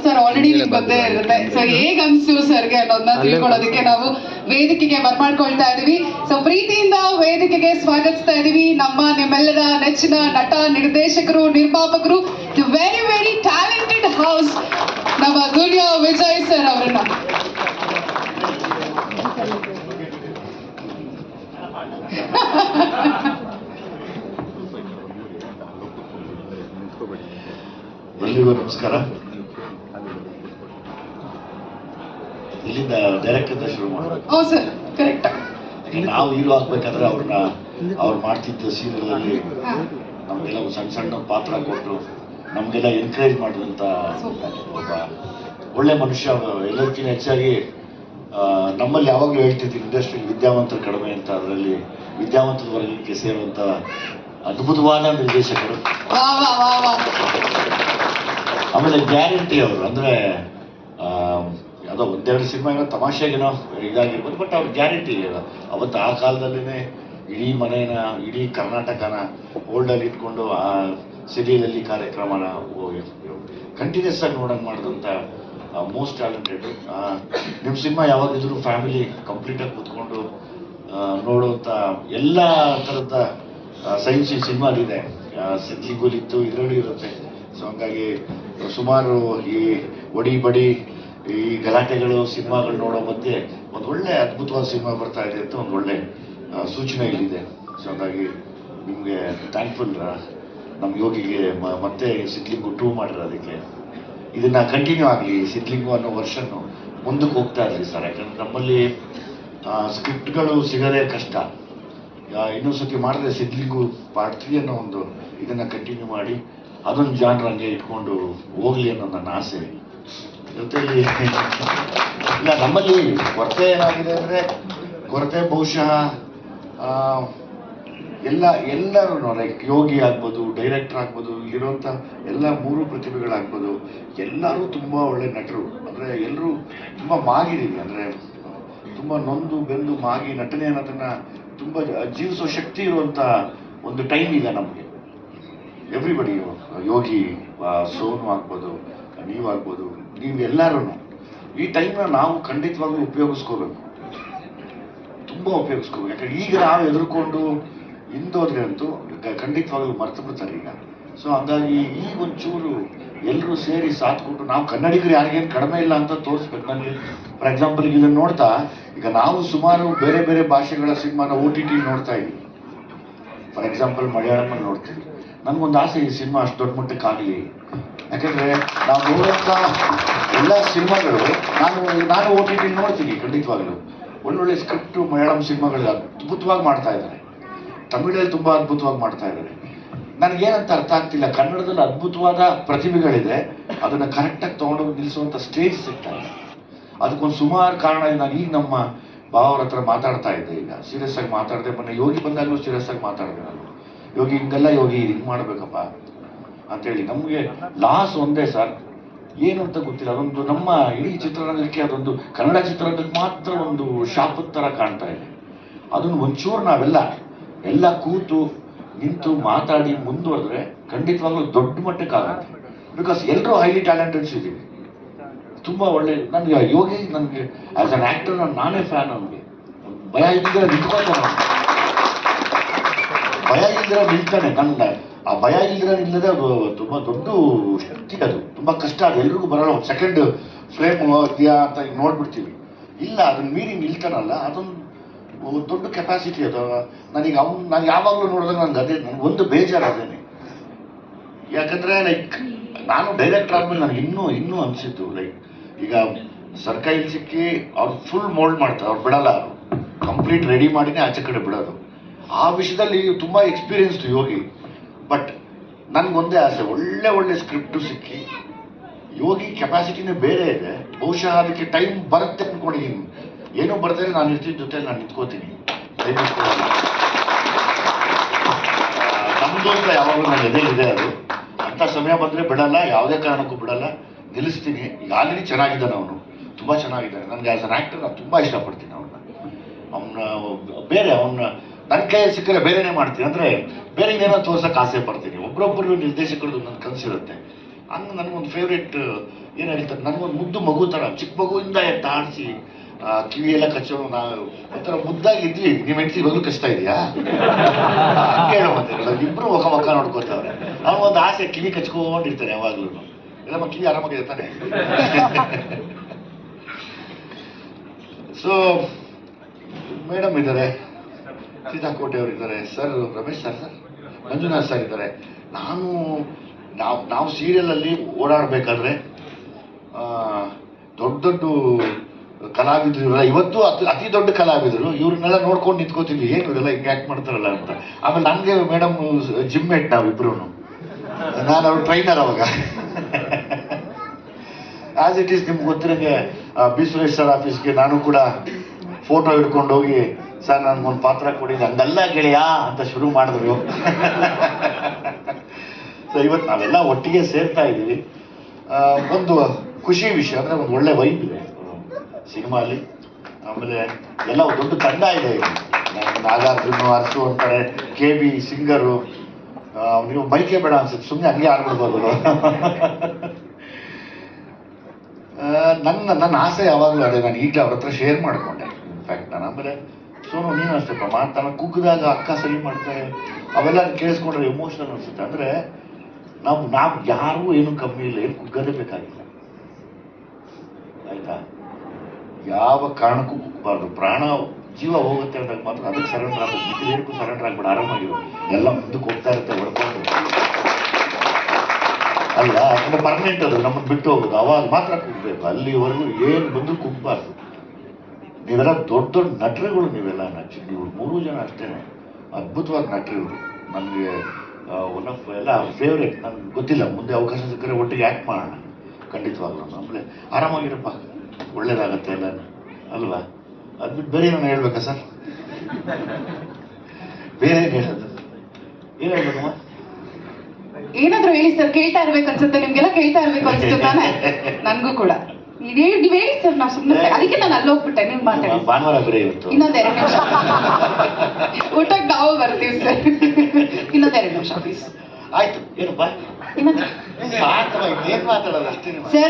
Sir already ನಿಮ್ಗೆ ಗೊತ್ತೇ ಇರುತ್ತೆ. ಸೊ ಹೇಗ್ ಅನ್ಸ್ತು ಸರ್ಗೆ ಅನ್ನೋದನ್ನ ತಿಳ್ಕೊಳ್ಳೋದಕ್ಕೆ ನಾವು ವೇದಿಕೆಗೆ ಬರ್ಮಾಡ್ಕೊಳ್ತಾ ಇದೀವಿ. ಸೊ ಪ್ರೀತಿಯಿಂದ ವೇದಿಕೆಗೆ ಸ್ವಾಗತಿಸ್ತಾ ಇದೀವಿ ನಿಮ್ಮೆಲ್ಲರ ನೆಚ್ಚಿನ ನಟ, ನಿರ್ದೇಶಕರು, ನಿರ್ಮಾಪಕರು, the very very talented house ನಮ್ಮ ದುನಿಯಾ ವಿಜಯ್ ಸರ್ ಅವರನ್ನ. ಎಲ್ರಿಗೂ ನಮಸ್ಕಾರ. ಇಲ್ಲಿಂದ ಡೈರೆಕ್ಟ್ ಶುರು ಮಾಡೋದು. Sir correct. ನಾವು ಹೀರೋ ಆಗ್ಬೇಕಾದ್ರೆ ಅವ್ರು ಮಾಡ್ತಿದ್ದ ಸೀರಿಯಲ್ ಅಲ್ಲಿ ನಮ್ಗೆಲ್ಲ ಸಣ್ಣ ಸಣ್ಣ ಪಾತ್ರ ಕೊಟ್ಟು ನಮ್ಗೆಲ್ಲ ಎನ್ಕರೇಜ್ ಮಾಡಿದಂತ ಒಬ್ಬ ಒಳ್ಳೆ ಮನುಷ್ಯ. ಎಲ್ಲದಕ್ಕಿಂತ ಹೆಚ್ಚಾಗಿ ನಮ್ಮಲ್ಲಿ ಯಾವಾಗಲೂ ಹೇಳ್ತಿದ್ವಿ ಇಂಡಸ್ಟ್ರಿ ವಿದ್ಯಾವಂತರು ಕಡಿಮೆ ಅಂತ, ಅದರಲ್ಲಿ ವಿದ್ಯಾವಂತರ ವರ್ಗಕ್ಕೆ ಸೇರುವಂತ ಅದ್ಭುತವಾದ ನಿರ್ದೇಶಕರು. ಆಮೇಲೆ ಗ್ಯಾರಂಟಿ ಅವರು ಅಂದ್ರೆ ಯಾವುದೋ ಒಂದೆರಡು ಸಿನಿಮಾಗಳ ತಮಾಷೆಗೇನೋ ಇದಾಗಿರ್ಬೋದು, ಬಟ್ ಅವ್ರ ಗ್ಯಾರಂಟಿ ಅವತ್ತು ಆ ಕಾಲದಲ್ಲೇ ಇಡೀ ಮನೇನ, ಇಡೀ ಕರ್ನಾಟಕನ ಹೋಲ್ಡಲ್ಲಿ ಇಟ್ಕೊಂಡು ಆ ಸೀರಿಯಲಲ್ಲಿ ಕಾರ್ಯಕ್ರಮನ ಕಂಟಿನ್ಯೂಸ್ ಆಗಿ ನೋಡಂಗೆ ಮಾಡಿದಂಥ ಮೋಸ್ಟ್ ಟ್ಯಾಲೆಂಟೆಡ್. ನಿಮ್ಮ ಸಿನಿಮಾ ಯಾವಾಗಿದ್ರು ಫ್ಯಾಮಿಲಿ ಕಂಪ್ಲೀಟಾಗಿ ಕೂತ್ಕೊಂಡು ನೋಡುವಂಥ ಎಲ್ಲ ಥರದ ಸೈನ್ಸ್ ಈ ಸಿನಿಮಾಲಿದೆ. ಸಿದ್ಲಿಂಗುಲಿತ್ತು, ಇದರಲ್ಲೂ ಇರುತ್ತೆ. ಸೊ ಹಂಗಾಗಿ ಸುಮಾರು ಈ ಒಡಿ ಬಡಿ ಈ ಗಲಾಟೆಗಳು ಸಿನಿಮಾಗಳು ನೋಡೋ ಮಧ್ಯೆ ಒಂದು ಒಳ್ಳೆ ಅದ್ಭುತವಾದ ಸಿನಿಮಾ ಬರ್ತಾ ಇದೆ ಅಂತ ಒಂದು ಒಳ್ಳೆ ಸೂಚನೆ ಇಲ್ಲಿದೆ. ಸೊ ಹಾಗಾಗಿ ನಿಮಗೆ ಥ್ಯಾಂಕ್ಫುಲ್. ನಮ್ಮ ಯೋಗಿಗೆ ಮತ್ತೆ ಸಿದ್ಲಿಂಗು 2 ಮಾಡಿರೋದಕ್ಕೆ ಇದನ್ನ ಕಂಟಿನ್ಯೂ ಆಗಲಿ, ಸಿದ್ಲಿಂಗು ಅನ್ನೋ ವರ್ಷನ್ನು ಮುಂದಕ್ಕೆ ಹೋಗ್ತಾ ಇರಲಿ ಸರ್. ಯಾಕಂದ್ರೆ ನಮ್ಮಲ್ಲಿ ಸ್ಕ್ರಿಪ್ಟ್ಗಳು ಸಿಗೋದೇ ಕಷ್ಟ. ಇನ್ನೊಂದು ಸತಿ ಮಾಡಿದ್ರೆ ಸಿದ್ಲಿಂಗು ಪಾರ್ಟ್ 3 ಅನ್ನೋ ಒಂದು ಇದನ್ನ ಕಂಟಿನ್ಯೂ ಮಾಡಿ ಅದೊಂದು ಜಾನ್ರ್ ಹಂಗೆ ಇಟ್ಕೊಂಡು ಹೋಗ್ಲಿ ಅನ್ನೋ ನನ್ನ ಆಸೆ. ಜೊತೆಲಿ ಇಲ್ಲ, ನಮ್ಮಲ್ಲಿ ಕೊರತೆ ಏನಾಗಿದೆ ಅಂದರೆ ಕೊರತೆ ಬಹುಶಃ ಎಲ್ಲರೂ ಲೈಕ್ ಯೋಗಿ ಆಗ್ಬೋದು, ಡೈರೆಕ್ಟರ್ ಆಗ್ಬೋದು, ಇಲ್ಲಿರುವಂಥ ಎಲ್ಲ 3 ಪ್ರತಿಭೆಗಳಾಗ್ಬೋದು, ಎಲ್ಲರೂ ತುಂಬ ಒಳ್ಳೆ ನಟರು. ಅಂದರೆ ಎಲ್ಲರೂ ತುಂಬ ಮಾಗಿದ್ದೀವಿ, ಅಂದರೆ ತುಂಬ ನೊಂದು ಬೆಂದು ಮಾಗಿ ನಟನೆ ಅನ್ನೋದನ್ನು ತುಂಬ ಜೀವಿಸೋ ಶಕ್ತಿ ಇರುವಂಥ ಒಂದು ಟೈಮ್ ಇದೆ ನಮಗೆ. ಎವ್ರಿಬಡಿ, ಯೋಗಿ, ಸೋನು ಆಗ್ಬೋದು, ನೀವಾಗ್ಬೋದು, ನೀವು ಎಲ್ಲರೂ ಈ ಟೈಮ್ನ ನಾವು ಖಂಡಿತವಾಗ್ಲೂ ಉಪಯೋಗಿಸ್ಕೋಬೇಕು, ತುಂಬ ಉಪಯೋಗಿಸ್ಕೋಬೇಕು. ಯಾಕಂದ್ರೆ ಈಗ ನಾವು ಎದುರ್ಕೊಂಡು ಹಿಂದೋದ್ರೆ ಅಂತೂ ಖಂಡಿತವಾಗ್ಲೂ ಮರ್ತು ಬಿಡ್ತಾರೆ ಈಗ. ಸೊ ಹಂಗಾಗಿ ಈಗ ಒಂಚೂರು ಎಲ್ಲರೂ ಸೇರಿ ಸಾಥ್ ಕೊಟ್ಟು ನಾವು ಕನ್ನಡಿಗರು ಯಾರಿಗೇನು ಕಡಿಮೆ ಇಲ್ಲ ಅಂತ ತೋರಿಸ್ಬೇಕು. ನನಗೆ ಫಾರ್ ಎಕ್ಸಾಂಪಲ್ ಇದನ್ನು ನೋಡ್ತಾ ಈಗ ನಾವು ಸುಮಾರು ಬೇರೆ ಬೇರೆ ಭಾಷೆಗಳ ಸಿನಿಮಾನ OTT ನೋಡ್ತಾ ಇದ್ದೀವಿ. ಫಾರ್ ಎಕ್ಸಾಂಪಲ್ ಮಲಯಾಳಮಲ್ಲಿ ನೋಡ್ತೀವಿ. ನನಗೊಂದು ಆಸೆ, ಈ ಸಿನಿಮಾ ಅಷ್ಟು ದೊಡ್ಡ ಮಟ್ಟಕ್ಕಾಗಲಿ. ಯಾಕಂದರೆ ನಾವು ನೋಡುವಂಥ ಎಲ್ಲ ಸಿನಿಮಾಗಳು ನಾನು OTT ನೋಡ್ತೀನಿ ಖಂಡಿತವಾಗ್ಲೂ. ಒಳ್ಳೊಳ್ಳೆ ಸ್ಕ್ರಿಪ್ಟು ಮಲಯಾಳಂ ಸಿನಿಮಾಗಳು ಅದ್ಭುತವಾಗಿ ಮಾಡ್ತಾ ಇದ್ದಾರೆ, ತಮಿಳಲ್ಲಿ ತುಂಬ ಅದ್ಭುತವಾಗಿ ಮಾಡ್ತಾ ಇದ್ದಾರೆ. ನನಗೇನಂತ ಅರ್ಥ ಆಗ್ತಿಲ್ಲ, ಕನ್ನಡದಲ್ಲಿ ಅದ್ಭುತವಾದ ಪ್ರತಿಭೆಗಳಿದೆ, ಅದನ್ನು ಕರೆಕ್ಟಾಗಿ ತೊಗೊಂಡೋಗಿ ನಿಲ್ಲಿಸುವಂಥ ಸ್ಟೇಜ್ ಸಿಗ್ತಾ ಇದೆ. ಅದಕ್ಕೊಂದು ಸುಮಾರು ಕಾರಣ ಇದೆ. ನಾನು ಈಗ ನಮ್ಮ ಭಾವರ ಹತ್ರ ಮಾತಾಡ್ತಾ ಇದ್ದೆ, ಈಗ ಸೀರಿಯಸ್ ಆಗಿ ಮಾತಾಡಿದೆ. ಮೊನ್ನೆ ಯೋಗಿ ಬಂದಾಗಲೂ ಸೀರಿಯಸ್ ಆಗಿ ಮಾತಾಡಿದೆ ನಾನು. ಯೋಗಿ ಹಿಂಗೆಲ್ಲ ಯೋಗಿ ಹಿಂಗೆ ಮಾಡಬೇಕಪ್ಪ ಅಂತೇಳಿ. ನಮಗೆ ಲಾಸ್ ಒಂದೇ ಸರ್, ಏನು ಅಂತ ಗೊತ್ತಿಲ್ಲ. ಅದೊಂದು ನಮ್ಮ ಇಡೀ ಚಿತ್ರರಂಗಕ್ಕೆ, ಅದೊಂದು ಕನ್ನಡ ಚಿತ್ರರಂಗಕ್ಕೆ ಮಾತ್ರ ಒಂದು ಶಾಪದ ಥರ ಕಾಣ್ತಾ ಇದೆ. ಅದನ್ನು ಒಂಚೂರು ನಾವೆಲ್ಲ ಕೂತು ನಿಂತು ಮಾತಾಡಿ ಮುಂದುವರೆದ್ರೆ ಖಂಡಿತವಾಗ್ಲೂ ದೊಡ್ಡ ಮಟ್ಟಕ್ಕಾಗುತ್ತೆ. ಬಿಕಾಸ್ ಎಲ್ಲರೂ ಹೈಲಿ ಟ್ಯಾಲೆಂಟೆಡ್ಸ್ ಇದ್ದೀವಿ, ತುಂಬ ಒಳ್ಳೆ. ನನಗೆ ಯೋಗಿ, ನನಗೆ ಆ್ಯಸ್ ಅನ್ ಆ್ಯಕ್ಟರ್ ನಾನೇ ಫ್ಯಾನ್. ಅವನಿಗೆ ಭಯ ಇದ್ದಿದ್ರೆ ನಿಂತ್ಕೊಳ್ತಾನೆ, ಭಯ ಇಲ್ದಿರ ನಿಲ್ತಾನೆ. ನನ್ನ ಆ ಭಯ ಇಲ್ದಿರ ನಿಲ್ಲದೆ ಅದು ತುಂಬ ದೊಡ್ಡ ಶಕ್ತಿ. ಅದು ತುಂಬ ಕಷ್ಟ, ಅದು ಎಲ್ರಿಗೂ ಬರೋಲ್ಲ. ಒಂದು ಸೆಕೆಂಡ್ ಫ್ರೇಮ್ ಇದೆಯಾ ಅಂತ ಈಗ ನೋಡ್ಬಿಡ್ತೀವಿ. ಇಲ್ಲ, ಅದನ್ನ ಮೀರಿ ನಿಲ್ತಾನಲ್ಲ, ಅದೊಂದು ದೊಡ್ಡ ಕೆಪಾಸಿಟಿ. ಅದು ನಾನು ಯಾವಾಗಲೂ ನೋಡಿದಾಗ ನನಗೆ ಒಂದು ಬೇಜಾರು ಅದೇನೆ. ಯಾಕಂದರೆ ಲೈಕ್ ನಾನು ಡೈರೆಕ್ಟರ್ ಆದ್ಮೇಲೆ ನನಗೆ ಇನ್ನೂ ಅನಿಸಿದ್ದು, ಲೈಕ್ ಈಗ ಸರ್ಕೈಲ್ ಸಿಕ್ಕಿ ಅವ್ರು ಫುಲ್ ಮೋಲ್ಡ್ ಮಾಡ್ತಾರೆ, ಅವ್ರು ಬಿಡಲ್ಲ, ಅವರು ಕಂಪ್ಲೀಟ್ ರೆಡಿ ಮಾಡಿನೇ ಆಚೆ ಕಡೆ ಬಿಡೋದು. ಆ ವಿಷಯದಲ್ಲಿ ತುಂಬ ಎಕ್ಸ್ಪೀರಿಯನ್ಸ್ಡ್ ಯೋಗಿ. ಬಟ್ ನನಗೊಂದೇ ಆಸೆ, ಒಳ್ಳೆ ಸ್ಕ್ರಿಪ್ಟು ಸಿಕ್ಕಿ. ಯೋಗಿ ಕೆಪಾಸಿಟಿನೇ ಬೇರೆ ಇದೆ, ಬಹುಶಃ ಅದಕ್ಕೆ ಟೈಮ್ ಬರುತ್ತೆ ಅಂದ್ಕೊಂಡಿದ್ದೀನಿ. ಏನೂ ಬರ್ತಾರೆ, ನಾನು ಇರ್ತಿದ್ದ ಜೊತೆ ನಾನು ನಿಂತ್ಕೋತೀನಿ. ನಮ್ಮದು ಅಂತ ಯಾವಾಗಲೂ ನನ್ನ ಎದೆಲಿದೆ. ಅದು ಅಂಥ ಸಮಯ ಬಂದರೆ ಬಿಡಲ್ಲ, ಯಾವುದೇ ಕಾರಣಕ್ಕೂ ಬಿಡಲ್ಲ, ನಿಲ್ಲಿಸ್ತೀನಿ. ಈಗ ಆಲ್ರೆಡಿ ಚೆನ್ನಾಗಿದ್ದಾನೆ ಅವನು, ತುಂಬ ಚೆನ್ನಾಗಿದ್ದಾನೆ. ನನಗೆ ಆ್ಯಸ್ ಅನ್ ಆ್ಯಕ್ಟರ್ ನಾನು ತುಂಬ ಇಷ್ಟಪಡ್ತೀನಿ ಅವನ್ನ ನನ್ನ ಕೈಯಲ್ಲಿ ಸಿಕ್ಕರೆ ಬೇರೆನೇ ಮಾಡ್ತೀನಿ. ಅಂದರೆ ಬೇರೆ ಏನೋ ತೋರ್ಸೋಕೆ ಆಸೆ ಪಡ್ತೀನಿ. ಒಬ್ಬರೊಬ್ಬರು ನಿರ್ದೇಶಕರದ್ದು ನನ್ನ ಕನಸಿರುತ್ತೆ. ಹಂಗೆ ನನಗೊಂದು ಫೇವ್ರೇಟ್ ಏನು ಹೇಳ್ತಾರೆ, ನನಗೊಂದು ಮುದ್ದು ಮಗು ಥರ ಚಿಕ್ಕ ಮಗುವಿಂದ ತಾಡಿಸಿ ಕಿವಿ ಎಲ್ಲ ಕಚ್ಚೋನು, ನಾವು ಒಂಥರ ಮುದ್ದಾಗಿದ್ವಿ. ನಿಮ್ಮ ಹೆಂಡತಿ ಇವಾಗಲೂ ಕಷ್ಟ ಇದೆಯಾ ಹೇಳೋ ಮತ್ತೆ ಇಬ್ಬರು ಮುಖ ನೋಡ್ಕೋತಾವ್ರೆ. ಅವ್ನು ಒಂದು ಆಸೆ ಕಿವಿ ಕಚ್ಕೊಂಡಿರ್ತಾನೆ ಯಾವಾಗ್ಲೂ. ಎಲ್ಲಮ್ಮ ಕಿವಿ ಆರಾಮಾಗಿದೆ ತಾನೆ. ಸೊ ಮೇಡಮ್ ಇದ್ದಾರೆ, ಸೀತಾಕೋಟೆ ಅವರು ಇದ್ದಾರೆ, sir Ramesh sir Manjunath sir ಇದ್ದಾರೆ. ನಾವು ಸೀರಿಯಲಲ್ಲಿ ಓಡಾಡಬೇಕಾದ್ರೆ ದೊಡ್ಡ ದೊಡ್ಡ ಕಲಾವಿದರು ಇವರೆಲ್ಲ ಇವತ್ತು ಅತಿ ದೊಡ್ಡ ಕಲಾವಿದರು, ಇವ್ರನ್ನೆಲ್ಲ ನೋಡ್ಕೊಂಡು ನಿಂತ್ಕೋತೀವಿ, ಏನು ಇವರೆಲ್ಲ ಹಿಂಗೆ ಆ್ಯಕ್ಟ್ ಮಾಡ್ತಾರಲ್ಲ ಅಂತ. ಆಮೇಲೆ ನನಗೆ ಮೇಡಮ್ ಜಿಮ್ ಮೇಟ್ ನಾವಿಬ್ರು, ನಾನು ಅವ್ರ ಟ್ರೈನರ್ ಅವಾಗ. ಆಸ್ ಇಟ್ ಈಸ್ ನಿಮ್ಗೆ ಗೊತ್ತಿರಂಗೆ ಬಿ ಸುರೇಶ್ ಸರ್ ಆಫೀಸ್ಗೆ ನಾನು ಕೂಡ ಫೋಟೋ ಹಿಡ್ಕೊಂಡು ಹೋಗಿ, ಸರ್ ನನಗೊಂದು ಪಾತ್ರ ಕೊಡಿದ್ದು ಹಂಗಲ್ಲ ಗೆಳೆಯ ಅಂತ ಶುರು ಮಾಡಿದ್ರು. ಸೊ ಇವತ್ತು ನಾವೆಲ್ಲ ಒಟ್ಟಿಗೆ ಸೇರ್ತಾ ಇದ್ದೀವಿ. ಒಂದು ಖುಷಿ ವಿಷಯ ಅಂದರೆ ಒಂದು ಒಳ್ಳೆ ವೈಬ್ ಇದೆ ಸಿನಿಮಾ ಅಲ್ಲಿ. ಆಮೇಲೆ ಎಲ್ಲ ದೊಡ್ಡ ತಂಡ ಇದೆ. ನಾಗಾರ್ಜುನ ಅರಸು ಅಂತಾರೆ, KB ಸಿಂಗರು. ನೀವು ಮೈಕೆ ಬೇಡ ಅನ್ಸುತ್ತೆ, ಸುಮ್ಮನೆ ಹಂಗೆ ಆಡ್ಬಿಡ್ಬೋದು. ನನ್ನ ಆಸೆ ಯಾವಾಗಲೂ ಅದೇ, ನಾನು ಈಗಲೇ ಅವ್ರ ಹತ್ರ ಶೇರ್ ಮಾಡಿಕೊಂಡೆ. ಇನ್ಫ್ಯಾಕ್ಟ್ ನಾನು ಆಮೇಲೆ ಸೋನು ನೀನು ಅಷ್ಟೇಪ್ಪ ಮಾಡ್ತಾನೆ, ಕುಗ್ಗಿದಾಗ ಅಕ್ಕ ಸರಿ ಮಾಡ್ತಾರೆ, ಅವೆಲ್ಲ ಕೇಳಿಸ್ಕೊಂಡ್ರೆ ಎಮೋಷನಲ್ ಅನಿಸುತ್ತೆ. ಅಂದರೆ ನಾವು ಯಾರೂ ಏನು ಕಮ್ಮಿ ಇಲ್ಲ, ಏನು ಕುಗ್ಗದೇ ಬೇಕಾಗಿಲ್ಲ, ಆಯ್ತಾ? ಯಾವ ಕಾರಣಕ್ಕೂ ಕುಗ್ಬಾರ್ದು. ಪ್ರಾಣ ಜೀವ ಹೋಗುತ್ತೆ ಅಂದಾಗ ಮಾತ್ರ ಅದಕ್ಕೆ ಸರೆಂಡರ್ ಆಗಬೇಕು, ಮಿಕ್ಕಿದೇನಕ್ಕೂ ಸರೆಂಡರ್ ಆಗ್ಬೇಡ, ಆರಾಮಾಗಿರೋ. ಎಲ್ಲ ಮುಂದಕ್ಕೆ ಹೋಗ್ತಾ ಇರುತ್ತೆ ಹೊಡ್ಕೊಂಡು ಅಲ್ಲ, ಯಾಕಂದ್ರೆ ಪರ್ಮನೆಂಟ್ ಅದು, ನಮ್ಮನ್ನು ಬಿಟ್ಟು ಹೋಗೋದು, ಅವಾಗ ಮಾತ್ರ ಕುಗ್ಬೇಕು. ಅಲ್ಲಿವರೆಗೂ ಏನು ಬಂದರೂ ಕುಗ್ಬಾರ್ದು. ನೀವೆಲ್ಲ ದೊಡ್ಡ ದೊಡ್ಡ ನಟರುಗಳು, ನೀವೆಲ್ಲ ನೀವು 3 ಜನ ಅಷ್ಟೇ ಅದ್ಭುತವಾದ ನಟರು. ನನಗೆ ಒನ್ ಆಫ್ ಎಲ್ಲ ಫೇವ್ರೇಟ್. ನನಗೆ ಗೊತ್ತಿಲ್ಲ, ಮುಂದೆ ಅವಕಾಶ ಸಿಕ್ಕರೆ ಒಟ್ಟಿಗೆ ಆ್ಯಕ್ಟ್ ಮಾಡೋಣ ಖಂಡಿತವಾಗ್ಲೂ. ಆಮೇಲೆ ಆರಾಮಾಗಿರಪ್ಪ, ಒಳ್ಳೇದಾಗತ್ತೆ ಎಲ್ಲ ಅಲ್ವಾ? ಅದ್ಬಿಟ್ಟು ಬೇರೆ ನಾನು ಹೇಳ್ಬೇಕಾ ಸರ್? ಬೇರೆ ಏನು ಹೇಳೋದು, ಏನು ಹೇಳ್ಬೇಕಮ್ಮ? ಏನಾದ್ರು ಹೇಳಿ ಸರ್, ಕೇಳ್ತಾ ಇರ್ಬೇಕು ಅನ್ಸುತ್ತೆ, ನಿಮ್ಗೆಲ್ಲ ಕೇಳ್ತಾ ಇರ್ಬೇಕು ಅನ್ಸುತ್ತೆ ತಾನೆ? ನನ್ಗೂ ಕೂಡ ನೀವ್ ಹೇಳಿ ಸರ್, ನಾವು ಸುಮ್ಮನೆ ಅದಕ್ಕೆ ನಾನು ಅಲ್ಲಿ ಹೋಗ್ಬಿಟ್ಟೆ. ನೀವು ಮಾತಾಡಿ, ಭಾನುವಾರ ಬೇರೆ ಇವತ್ತು. ಇನ್ನೊಂದ್ 2 ನಿಮಿಷ ಊಟಕ್ಕೆ ನಾವು ಬರ್ತೀವಿ ಸರ್. ಇನ್ನೊಂದ್ 2 ನಿಮಿಷ ಪ್ಲೀಸ್. ಆಯ್ತು, ಏನಪ್ಪ ಏನ್ ಮಾತಾಡೋದು ಅಷ್ಟೇ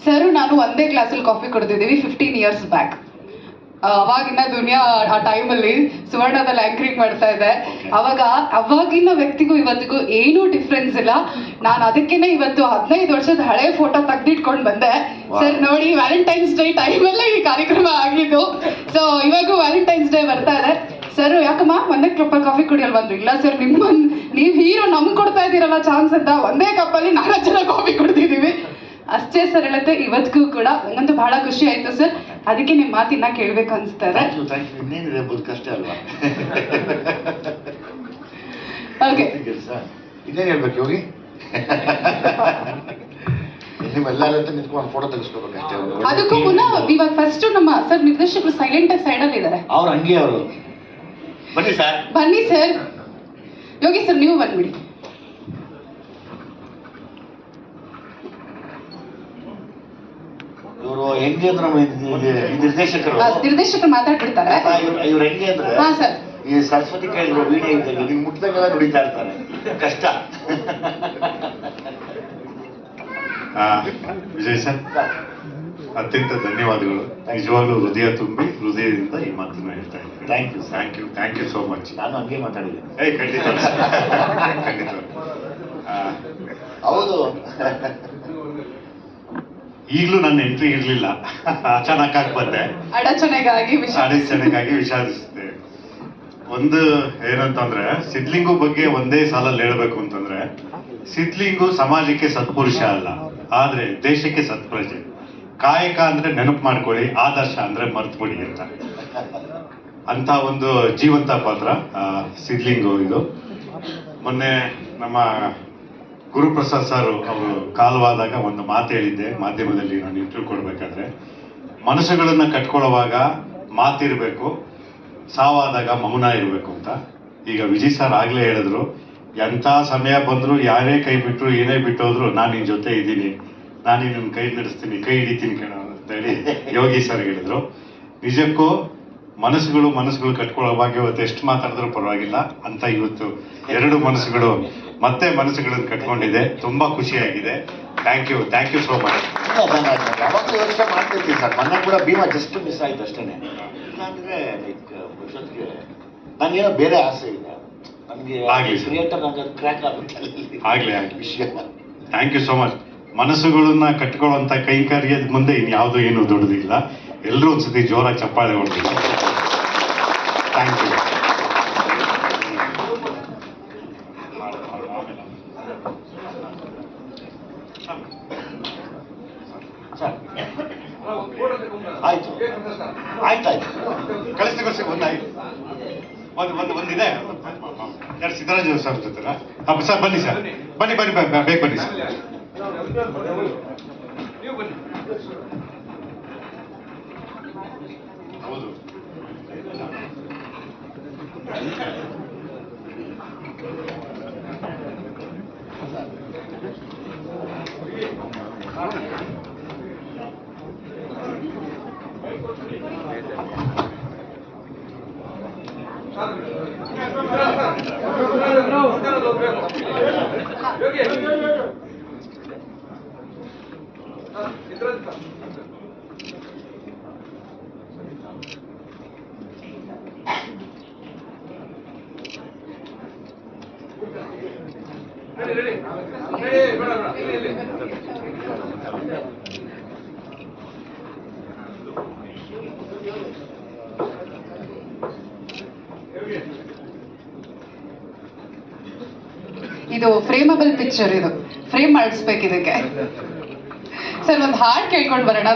ಸರ್ ನಾನು ಒಂದೇ ಕ್ಲಾಸಲ್ಲಿ ಕಾಫಿ ಕುಡಿದಿದ್ದೀವಿ 15 years ಬ್ಯಾಕ್. ಅವಾಗಿನ ದುನಿಯಾ ಆ ಟೈಮಲ್ಲಿ ಸುವರ್ಣದಲ್ಲಿ ಆಂಕರಿಂಗ್ ಮಾಡ್ತಾ ಇದ್ದೆ. ಅವಾಗಿನ ವ್ಯಕ್ತಿಗೂ ಇವತ್ತಿಗೂ ಏನೂ ಡಿಫ್ರೆನ್ಸ್ ಇಲ್ಲ. ನಾನು ಅದಕ್ಕೇನೆ ಇವತ್ತು 15 ವರ್ಷದ ಹಳೆ ಫೋಟೋ ತೆಗ್ದಿಟ್ಕೊಂಡು ಬಂದೆ. ಸರ್ ನೋಡಿ, ವ್ಯಾಲೆಂಟೈನ್ಸ್ ಡೇ ಟೈಮಲ್ಲೇ ಈ ಕಾರ್ಯಕ್ರಮ ಆಗಿದ್ದು. ಸೊ ಇವಾಗೂ ವ್ಯಾಲೆಂಟೈನ್ಸ್ ಡೇ ಬರ್ತಾ ಇದೆ. ಸರ್ ಯಾಕಮ್ಮ ಒಂದೇ ಕಪ್ಪಲ್ಲಿ ಕಾಫಿ ಕುಡಿಯಲ್ ಬಂದ್ರು? ಇಲ್ಲ ಸರ್, ನೀವು ಹೀರೋ ನಮ್ಗೆ ಕೊಡ್ತಾ ಇದ್ದೀರಲ್ಲ ಚಾನ್ಸ್ ಅಂತ ಒಂದೇ ಕಪ್ಪಲ್ಲಿ 4 ಜನ ಕಾಫಿ ಕುಡ್ದಿದ್ದೀವಿ ಅಷ್ಟೇ ಸರ್ ಹೇಳುತ್ತೆ. ಇವತ್ತಿಗೂ ಕೂಡ ನಂಗಂತೂ ಬಹಳ ಖುಷಿ ಆಯ್ತು ಸರ್. ಅದಕ್ಕೆ ನಿಮ್ಮ ಮಾತಿನ ಕೇಳ್ಬೇಕು ಅನ್ಸ್ತಾರೆ. ಇನ್ನೇನಿದೆ, ಬದುಕಷ್ಟೇ ಅಲ್ವಾ? ಓಕೆ, ಇನ್ನೇನು ಹೇಳ್ಬೇಕು ಯೋಗಿ? ನಿಮ್ಮೆಲ್ಲ ನಿಂತ್ಕೊಂಡು ಫೋಟೋ ತೆಗಿಸ್ಕೋಬೇಕಷ್ಟೇ. ಅದಕ್ಕೂ ಮುನ್ನ ಇವಾಗ ಫಸ್ಟ್ ನಮ್ಮ ಸರ್ ನಿರ್ದೇಶಕರು ಸೈಲೆಂಟ್ ಆಗಿ ಸೈಡಲ್ಲಿ ಇದ್ದಾರೆ. ಅವ್ರು ಹಂಗೆ ಅವರು ಬನ್ನಿ ಸರ್. ಯೋಗಿ ಸರ್ ನೀವು ಬಂದ್ಬಿಡಿ. ಇವರು ಹೆಂಗೆ ಅಂದ್ರೆ ನಿರ್ದೇಶಕರು ಮಾತಾಡ್ಬಿಡ್ತಾರೆ. ಇವ್ರು ಹೆಂಗೆ ಅಂದ್ರೆ ಈ ಸರಸ್ವತಿ ಕೈಲಿರೋ ವೀಣೆ ಇದ್ದಾಗ ನಿಮ್ ಮುಟ್ಟಾಗೆಲ್ಲ ನುಡಿತಾ ಇರ್ತಾರೆ, ಕಷ್ಟ. ವಿಜಯ್ ಸರ್, ಅತ್ಯಂತ ಧನ್ಯವಾದಗಳು. ನಿಜವಾಗ್ಲೂ ಹೃದಯದಿಂದ ಈ ಮಾತನ್ನ ಹೇಳ್ತಾ ಇದ್ದೀನಿ. Thank you so much. ನಾನು ಹಂಗೆ ಮಾತಾಡಿದ್ದೀನಿ. ಖಂಡಿತ ಖಂಡಿತ. ಹೌದು, ಈಗಲೂ ನನ್ನ ಎಂಟ್ರಿ ಇರ್ಲಿಲ್ಲ, ಅಚಾನಕ್ಕಾಗಿ ಬಂದೆ. ಅಡಚಣೆಗಾಗಿ ವಿಷಾದಿಸಿದೆ. ಒಂದು ಏನಂತಂದ್ರೆ, ಸಿದ್ಲಿಂಗು ಬಗ್ಗೆ ಒಂದೇ ಸಾಲಲ್ಲಿ ಹೇಳ್ಬೇಕು ಅಂತಂದ್ರೆ, ಸಿದ್ಲಿಂಗು ಸಮಾಜಕ್ಕೆ ಸತ್ಪುರುಷ ಅಲ್ಲ, ಆದ್ರೆ ದೇಶಕ್ಕೆ ಸತ್ಪ್ರಜೆ. ಕಾಯಕ ಅಂದ್ರೆ ನೆನಪು ಮಾಡ್ಕೊಳ್ಳಿ, ಆದರ್ಶ ಅಂದ್ರೆ ಮರ್ತ್ಬಿಡಿ ಅಂತ ಒಂದು ಜೀವಂತ ಪಾತ್ರ ಸಿದ್ಲಿಂಗು. ಇದು ಮೊನ್ನೆ ನಮ್ಮ ಗುರುಪ್ರಸಾದ್ ಸರ್ ಅವರು ಕಾಲವಾದಾಗ ಒಂದು ಮಾತು ಹೇಳಿದ್ದೆ ಮಾಧ್ಯಮದಲ್ಲಿ, ನಾನು ಇಂಟರ್ವ್ಯೂ ಕೊಡ್ಬೇಕಾದ್ರೆ, ಮನಸ್ಸುಗಳನ್ನ ಕಟ್ಕೊಳ್ಳುವಾಗ ಮಾತಿರ್ಬೇಕು, ಸಾವಾದಾಗ ಮೌನ ಇರಬೇಕು ಅಂತ. ಈಗ ವಿಜಯ್ ಸರ್ ಆಗ್ಲೇ ಹೇಳಿದ್ರು, ಎಂಥ ಸಮಯ ಬಂದ್ರು, ಯಾರೇ ಕೈ ಬಿಟ್ರು, ಏನೇ ಬಿಟ್ಟೋದ್ರು, ನಾನು ನಿನ್ ಜೊತೆ ಇದ್ದೀನಿ, ನಾನು ನಿನ್ನ ಕೈ ನಡೆಸ್ತೀನಿ, ಕೈ ಹಿಡಿತೀನಿ ಕಣ ಅಂತ ಹೇಳಿ ಯೋಗಿ ಸರ್ ಹೇಳಿದ್ರು. ನಿಜಕ್ಕೂ ಮನಸ್ಸುಗಳು ಕಟ್ಕೊಳ್ಳೋವಾಗ ಇವತ್ತು ಎಷ್ಟು ಮಾತಾಡಿದ್ರು ಪರವಾಗಿಲ್ಲ ಅಂತ ಇವತ್ತು 2 ಮನಸ್ಸುಗಳು ಮತ್ತೆ ಮನಸ್ಸುಗಳನ್ನು ಕಟ್ಕೊಂಡಿದೆ. ತುಂಬಾ ಖುಷಿಯಾಗಿದೆ. Thank you so much. ಯಾವಾಗಲೂ ಯೋಚನೆ ಮಾಡ್ತಿರ್ತೀವಿ ಸರ್. ಮೊನ್ನೆ ಕೂಡ ಭೀಮಾ ಜಸ್ಟ್ ಮಿಸ್ ಆಯ್ತು ಅಷ್ಟೇನೆ. ಇಲ್ಲಾಂದ್ರೆ ಲೈಕ್ ಭವಿಷ್ಯತ್ಗೆ ನನಗೇನೋ ಬೇರೆ ಆಸೆ ಇದೆ. ನನಗೆ ಆಗ್ಲಿ ಸರ್. ಕ್ರಿಯೇಟರ್ ಆಗೋದು ಕ್ರ್ಯಾಕ್ ಆಗುತ್ತೆ ಆಗ್ಲಿ ವಿಷಯ. Thank you so much. ಮನಸ್ಸುಗಳನ್ನ ಕಟ್ಕೊಳ್ಳುವಂತ ಕೈಂಕರ್ಯದ ಮುಂದೆ ಇನ್ಯಾವುದೂ ಏನು ದೊಡ್ಡದಿಲ್ಲ. ಎಲ್ಲರೂ ಒಂದ್ಸತಿ ಜೋರಾಗಿ ಚಪ್ಪಾಳೆ ಹೊಡ್ತೀವಿ. Thank you. ಸರ್ ಆಯ್ತು ಆಯ್ತಾಯ್ತು. ಕಳಿಸ್ತಿ ಒಂದಾಯ್ತು. ಒಂದಿದೆ ಯಾರು ಸಿದ್ದರಾಜ ಸರ್ ಜೊತೆನಾ? ಸರ್ ಬನ್ನಿ ಸರ್, ಬನ್ನಿ ಬೇಗ ಬನ್ನಿ ಸರ್. ಹೌದು ಇದು ಫ್ರೇಮಬಲ್ ಪಿಕ್ಚರ್, ಇದು ಫ್ರೇಮ್ ಮಾಡಿಸ್ಬೇಕು ಇದಕ್ಕೆ. ಸರ್ ಒಂದು ಹಾಡ್ ಕೇಳ್ಕೊಂಡು ಬರೋಣ.